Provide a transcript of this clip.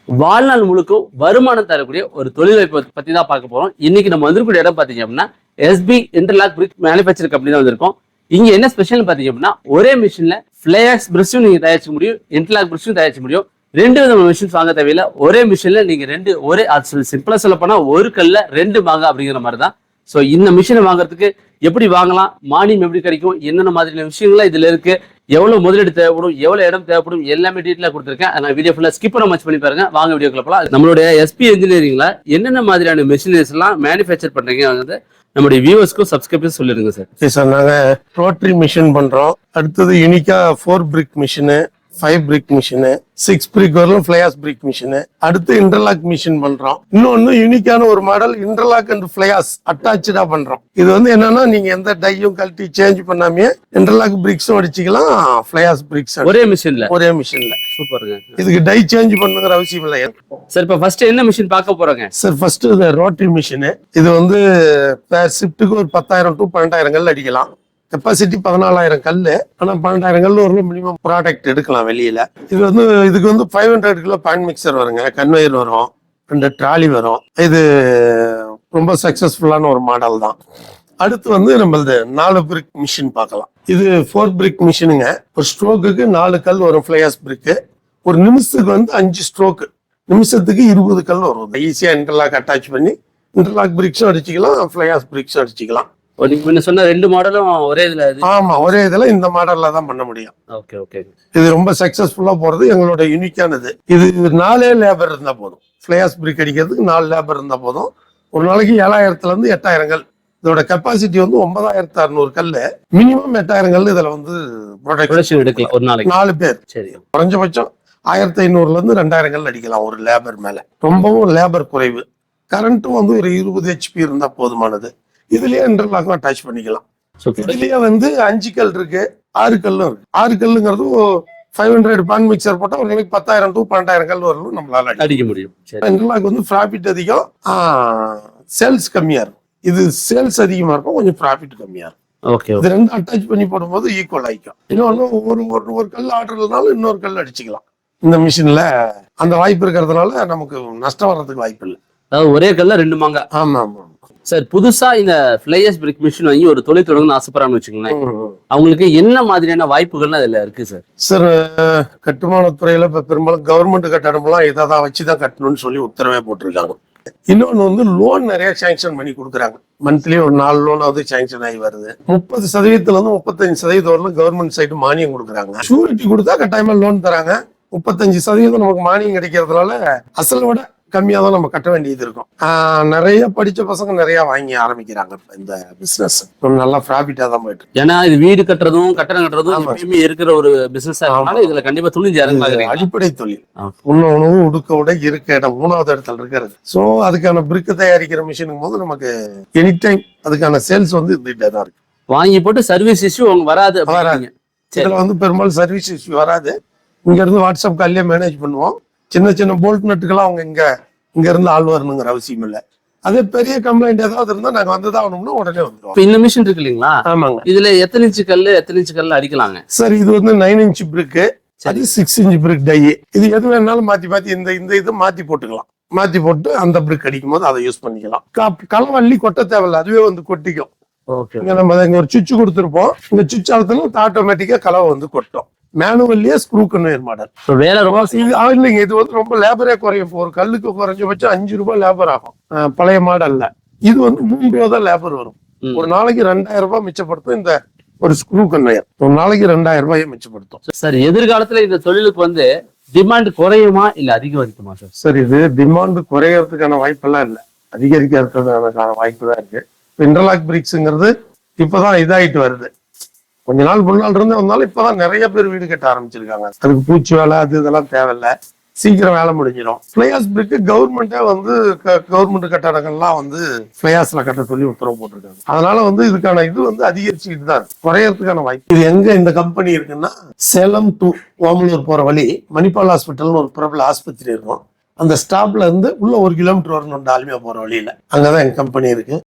வாழ்நாள் முழுக்கும் வருமானம் தரக்கூடிய ஒரு தொழில் வாய்ப்பை பத்தி தான் பார்க்க போறோம். இன்னைக்கு நம்ம வந்திருக்கூடிய இடம் பாத்தீங்க அப்படின்னா எஸ்பி இன்டர்லாக் பிரிக் மேனுஃபேக்சர் கம்பெனி தான் வந்திருக்கோம். இங்க என்ன ஸ்பெஷல் பாத்தீங்க அப்படின்னா ஒரே மிஷின்ல ஃபிளையாக்ஸ் பிரிட்ஜும் நீங்க தயாரிக்க முடியும், இன்டர்லாக் பிரிட்ஜும் தயாரிக்க முடியும். ரெண்டு விதமான மிஷின்ஸ் வாங்க தேவையில்லை. ஒரே மிஷின்ல நீங்க ஒரே சிம்பிளா சொல்ல போனா ஒரு கல்ல ரெண்டு வாங்க அப்படிங்கிற மாதிரி தான். ஸோ இந்த மிஷினை வாங்குறதுக்கு எப்படி வாங்கலாம், மானியம் எப்படி கிடைக்கும், என்னென்ன மாதிரியான விஷயங்கள்லாம் இதுல இருக்கு, எவ்வளவு முதலீடு தேவைப்படும், எவ்வளவு இடம் தேவைப்படும், எல்லாமே டீட்டெயிலா கொடுத்துருக்கேன். நான் வீடியோ ஃபுல்லா ஸ்கிப் பண்ண மச் பண்ணி பாருங்க. வாங்க வீடியோக்குள்ள போலாம். நம்மளுடைய எஸ்பி இன்ஜினியரிங்ல என்னென்ன மாதிரியான மிஷினரிஸ் எல்லாம் மேனுஃபேக்சர் பண்றீங்க வந்து நம்மளுடைய வியூவர்ஸ்க்கும் சப்ஸ்கிரைபர்ஸ் சொல்லிருங்க சார். சரி சார், நாங்க ரோட்டரி மிஷின் பண்றோம். அடுத்தது யூனிக்கா 4 பிரிக் மிஷினு, 5 பிரிக் மிஷினு, 6 பிரிக் வரலும் ஃபிளையாஸ் பிரிக் மிஷினு. அடுத்து இன்டர்லாக் மிஷின் பண்றோம். இன்னொன்னு யூனிக்கான ஒரு மாடல் இன்டர்லாக் அண்ட் ஃபிளையாஸ் அட்டாச்சா பண்றோம். இது வந்து என்னன்னா நீங்க எந்த டையும் கழட்டி சேஞ்ச் பண்ணாமே இன்டர்லாக் பிரிக்ஸும் அடிச்சுக்கலாம், ஃபிளையாஸ் பிரிக்ஸ் ஒரே மிஷின்ல. சூப்பருங்க. இதுக்கு டை சேஞ்ச் பண்ணுங்கிற அவசியம் இல்லை சார். இப்ப ஃபர்ஸ்ட் என்ன மிஷின் பார்க்க போறோங்க சார்? ஃபர்ஸ்ட் இது ரோட்டரி மிஷின். இது வந்து ஷிஃப்ட்டுக்கு ஒரு 10,000 to 12,000 கல் அடிக்கலாம். கெப்பாசிட்டி 14,000 கல்லு. ஆனா 12,000 கல் ஒரு மினிமம் ப்ராடக்ட் எடுக்கலாம் வெளியில. இது வந்து இதுக்கு வந்து 500 கிலோ பேன் மிக்சர் வருங்க, கன்வேயர் வரும், 2 ட்ராலி வரும். இது ரொம்ப சக்சஸ்ஃபுல்லான ஒரு மாடல் தான். அடுத்து வந்து நம்மளது 4 பிரிக் மிஷின் பார்க்கலாம். இது 4 பிரிக் மிஷினுங்க. ஒரு ஸ்ட்ரோக்குக்கு 4 கல் வரும் ஃபிளையாஸ் பிரிக்கு. ஒரு நிமிஷத்துக்கு வந்து 5 ஸ்ட்ரோக்கு, நிமிஷத்துக்கு 20 கல் வரும். ஈஸியா இன்டர்லாக் அட்டாச் பண்ணி இன்டர்லாக் பிரிக்ஸும் அடிச்சுக்கலாம், ஃபிளையாஸ் பிரிக்ஸும் அடிச்சுக்கலாம். சொன்ன ரெண்டு மாடலும் ஒரே இதுல? ஆமா, ஒரே இதுல இந்த மாடல்ல தான் பண்ண முடியும். Okay okay. இது ரொம்ப சக்சஸ்ஃபுல்லா போறது எங்களோட யூனிக்கானது. இது 4 லேபர் இருந்தா போதும். ஃபிளையாஸ் பிரிக் அடிக்கிறதுக்கு 4 லேபர் இருந்தா போதும். ஒரு நாளைக்கு 7,000 இருந்து 8,000 கல். இதோட கெப்பாசிட்டி வந்து 9,600 கல்லு. மினிமம் 8,000 கல் இதுல வந்து ப்ரொடக்ஷன் எடுக்கலாம் ஒரு நாளைக்கு 4 பேர். சரி, குறைஞ்சபட்சம் 1,500 இருந்து 2,000 கல் அடிக்கலாம் ஒரு லேபர் மேல. ரொம்பவும் லேபர் குறைவு. கரண்ட்டும் வந்து ஒரு 20 HP இருந்தா போதுமானது. இதுலயே இன்டர்லாக்கும் அட்டாச் பண்ணிக்கலாம். இதுலயே வந்து 5 கல் இருக்கு, 6 கல்லும் இருக்கு. 6 கல்லுங்கிறது 500 பான் மிக்சர் போட்டா ஒரு நாளைக்கு 10,000 to 12,000 கல் வரலும் நம்மளால அடிக்க முடியும். இன்டர்லாக் வந்து ப்ராஃபிட் அதிகம், சேல்ஸ் கம்மியா இருக்கும். இது சேல்ஸ் அதிகமா இருக்கும், கொஞ்சம் ப்ராஃபிட் கம்மியா இருக்கும். இது ரெண்டும் அட்டாச் பண்ணி போடும்போது ஈக்குவல் ஆயிக்கும். இன்னொன்னு ஒரு கல் ஆர்டர் இல்லைனாலும் இன்னொரு கல் அடிச்சுக்கலாம். இந்த மிஷின்ல அந்த வாய்ப்பு இருக்கிறதுனால நமக்கு நஷ்டம் வர்றதுக்கு வாய்ப்பு இல்லை. அதாவது ஒரே கல்ல ரெண்டு மாங்க. ஆமா ஆமா சார். புதுசா இந்த ஃபிளையாஸ் பிரிக் மிஷின் வாங்கி ஒரு தொழில் தொடங்கணும்னு ஆசைப்படுறான்னு வச்சுக்கோங்களேன், அவங்களுக்கு என்ன மாதிரியான வாய்ப்புகள்லாம் இதுல இருக்கு சார்? சார், கட்டுமானத்துறையில இப்ப பெரும்பாலும் கவர்மெண்ட் கட்டணம்லாம் இதான் வச்சுதான் கட்டணும்னு சொல்லி உத்தரவே போட்டிருக்காங்க. இன்னொன்னு வந்து லோன் நிறைய சாங்ஷன் பண்ணி கொடுக்குறாங்க. மந்த்லி ஒரு 4 லோனாவது சாங்ஷன் ஆகி வருது. 30% இருந்து 35% வரலும் கவர்மெண்ட் சைடு மானியம் கொடுக்குறாங்க. ஷூரிட்டி கொடுத்தா கட்டாயமா லோன் தராங்க. 35% நமக்கு மானியம் கிடைக்கிறதுனால அசலை விட கம்மியா தான் நம்ம கட்ட வேண்டியது இருக்கும். நிறைய படிச்ச பசங்க நிறைய வாங்கி ஆரம்பிக்கிறாங்க இந்த பிசினஸ். நல்லா ப்ராஃபிட்டா தான் போயிட்டு. ஏன்னா இது வீடு கட்டுறதும் கட்டணம் கட்டுறதும் இருக்கிற ஒரு பிசினஸ் இதுல கண்டிப்பா துணிஞ்சு அடிப்படை தொழில். உணவு உடுக்க உடை இருக்க இடம் 3வது இடத்துல இருக்கிறது. சோ அதுக்கான பிரிக்கு தயாரிக்கிற மிஷினும் போது நமக்கு எனி டைம் அதுக்கான சேல்ஸ் வந்து இருந்துட்டே தான் இருக்கு. வாங்கி போட்டு சர்வீஸ் இஷ்யூ வராது. இதுல வந்து பெரும்பாலும் சர்வீஸ் இஷ்யூ வராது. இங்க இருந்து வாட்ஸ்அப் கால்லயே மேனேஜ் பண்ணுவோம். சின்ன போல்ட் நட்டுக்கெல்லாம் அவங்க இங்க இருந்து ஆள் வரணுங்கிற அவசியம் இல்லை. அதே பெரிய கம்ப்ளைண்ட் ஏதாவது இருந்தா நாங்க வந்துதான் ஆகணும்னா உடனே வந்துருவோம். இந்த மிஷின் இருக்கு இல்லீங்களா? ஆமாங்க. இதுல எத்தனை இன்ச்சு கல்லு அடிக்கலாங்க சார்? இது வந்து 9 இன்ச் பிரிக்கு, அது 6 இன்ச் பிரிக் டை. இது எது வேணாலும் மாத்தி இந்த இதை மாத்தி போட்டுக்கலாம். மாத்தி போட்டு அந்த பிரிக் அடிக்கும் போது அதை யூஸ் பண்ணிக்கலாம். களவள்ளி கொட்ட தேவையில்ல, அதுவே வந்து கொட்டிக்கும். நம்ம இங்க ஒரு சுவிட்ச் கொடுத்துருப்போம். இந்த சுவிட்ச் அழுத்தணும் ஆட்டோமேட்டிக்கா கலவை வந்து கொட்டும். மேனுவல்லியே ஸ்க்ரூ கன்வேயர் மாடல். வேலை ரொம்ப இல்லைங்க, இது வந்து ரொம்ப லேபரே குறையும். ஒரு கல்லுக்கு குறைஞ்சபட்சம் 5 ரூபாய் லேபர் ஆகும் பழைய மாடல்ல. இது வந்து 3 ரூபா தான் லேபர் வரும். ஒரு நாளைக்கு 2,000 ரூபாய் மிச்சப்படுத்தும் இந்த ஒரு ஸ்க்ரூ கன்வேயர். ஒரு நாளைக்கு 2,000 ரூபாயை மிச்சப்படுத்தும். சார், எதிர்காலத்துல இந்த தொழிலுக்கு வந்து டிமாண்ட் குறையுமா இல்ல அதிகரிக்குமா சார்? சார், இது டிமாண்ட் குறையறதுக்கான வாய்ப்பெல்லாம் இல்லை, அதிகரிக்கிறதுக்கான வாய்ப்பு தான் இருக்கு. இன்டர்லாக் பிரிக்ஸ்ங்கிறது இப்பதான் இதாயிட்டு வருது. கொஞ்ச நாள் முன்னாள் இருந்து வந்தாலும் இப்பதான் நிறைய பேர் வீடு கட்ட ஆரம்பிச்சிருக்காங்க. அதுக்கு பூச்சி வேலை அது இதெல்லாம் தேவையில்லை, சீக்கிரம் வேலை முடிஞ்சிடும். ஃபிளையாஸ் பிரிக்கு கவர்மெண்டே வந்து கவர்மெண்ட் கட்டடங்கள்லாம் வந்து ஃபிளையாஸ்ல கட்ட சொல்லி உத்தரவு போட்டிருக்காங்க. அதனால வந்து இதுக்கான இது வந்து அதிகரிச்சுக்கிட்டு தான் குறையறதுக்கான வாய்ப்பு. இது எங்க இந்த கம்பெனி இருக்குன்னா, சேலம் டு ஓமலூர் போற வழி மணிப்பால் ஹாஸ்பிட்டல்னு ஒரு பிரபல ஆஸ்பத்திரி இருக்கும். அந்த ஸ்டாப்ல இருந்து உள்ள 1 கிலோமீட்டர் வரணும் டால்மியா போற வழியில. அங்கதான் எங்க கம்பெனி இருக்கு.